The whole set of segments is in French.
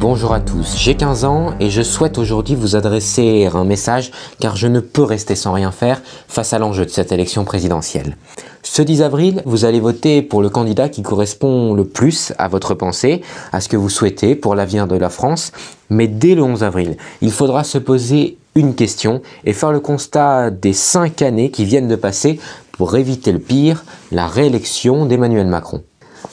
Bonjour à tous, j'ai 15 ans et je souhaite aujourd'hui vous adresser un message car je ne peux rester sans rien faire face à l'enjeu de cette élection présidentielle. Ce 10 avril, vous allez voter pour le candidat qui correspond le plus à votre pensée, à ce que vous souhaitez pour l'avenir de la France. Mais dès le 11 avril, il faudra se poser une question et faire le constat des 5 années qui viennent de passer pour éviter le pire, la réélection d'Emmanuel Macron.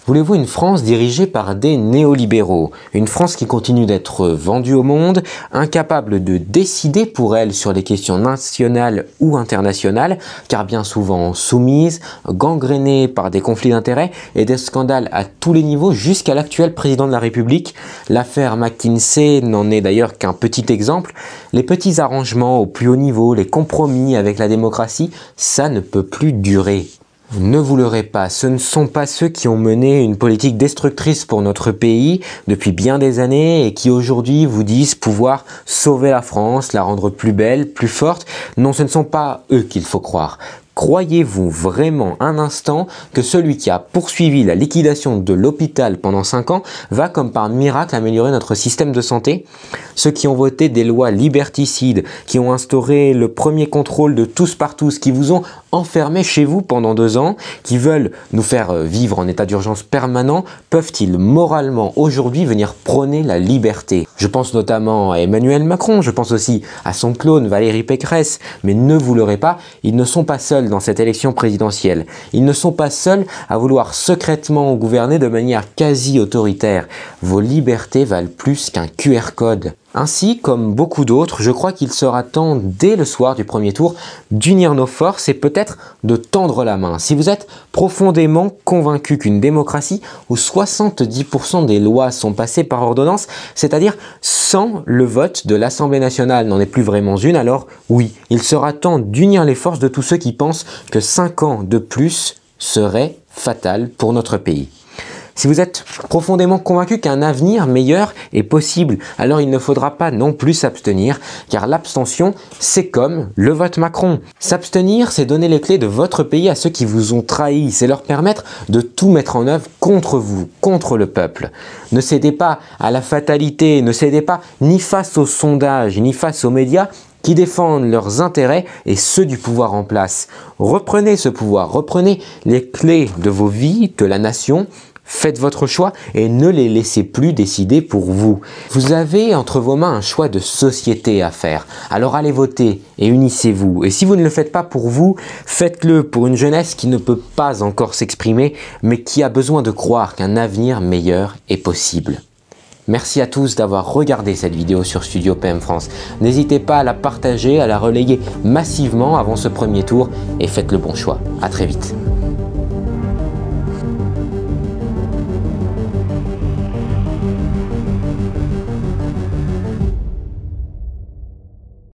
Voulez-vous une France dirigée par des néolibéraux? Une France qui continue d'être vendue au monde, incapable de décider pour elle sur les questions nationales ou internationales, car bien souvent soumise, gangrénée par des conflits d'intérêts et des scandales à tous les niveaux jusqu'à l'actuel président de la République. L'affaire McKinsey n'en est d'ailleurs qu'un petit exemple. Les petits arrangements au plus haut niveau, les compromis avec la démocratie, ça ne peut plus durer. Ne vous leurrez pas, ce ne sont pas ceux qui ont mené une politique destructrice pour notre pays depuis bien des années et qui aujourd'hui vous disent pouvoir sauver la France, la rendre plus belle, plus forte. Non, ce ne sont pas eux qu'il faut croire. Croyez-vous vraiment un instant que celui qui a poursuivi la liquidation de l'hôpital pendant 5 ans va comme par miracle améliorer notre système de santé? Ceux qui ont voté des lois liberticides, qui ont instauré le premier contrôle de tous par tous, qui vous ont enfermés chez vous pendant 2 ans, qui veulent nous faire vivre en état d'urgence permanent, peuvent-ils moralement aujourd'hui venir prôner la liberté? Je pense notamment à Emmanuel Macron, je pense aussi à son clone Valérie Pécresse, mais ne vous leurrez pas, ils ne sont pas seuls dans cette élection présidentielle. Ils ne sont pas seuls à vouloir secrètement gouverner de manière quasi autoritaire. Vos libertés valent plus qu'un QR code. Ainsi, comme beaucoup d'autres, je crois qu'il sera temps, dès le soir du premier tour, d'unir nos forces et peut-être de tendre la main. Si vous êtes profondément convaincu qu'une démocratie où 70% des lois sont passées par ordonnance, c'est-à-dire sans le vote de l'Assemblée nationale n'en est plus vraiment une, alors oui, il sera temps d'unir les forces de tous ceux qui pensent que 5 ans de plus serait fatal pour notre pays. Si vous êtes profondément convaincu qu'un avenir meilleur est possible, alors il ne faudra pas non plus s'abstenir, car l'abstention, c'est comme le vote Macron. S'abstenir, c'est donner les clés de votre pays à ceux qui vous ont trahi, c'est leur permettre de tout mettre en œuvre contre vous, contre le peuple. Ne cédez pas à la fatalité, ne cédez pas ni face aux sondages, ni face aux médias, qui défendent leurs intérêts et ceux du pouvoir en place. Reprenez ce pouvoir, reprenez les clés de vos vies, de la nation. Faites votre choix et ne les laissez plus décider pour vous. Vous avez entre vos mains un choix de société à faire. Alors allez voter et unissez-vous. Et si vous ne le faites pas pour vous, faites-le pour une jeunesse qui ne peut pas encore s'exprimer, mais qui a besoin de croire qu'un avenir meilleur est possible. Merci à tous d'avoir regardé cette vidéo sur Studio PM France. N'hésitez pas à la partager, à la relayer massivement avant ce premier tour et faites le bon choix. À très vite.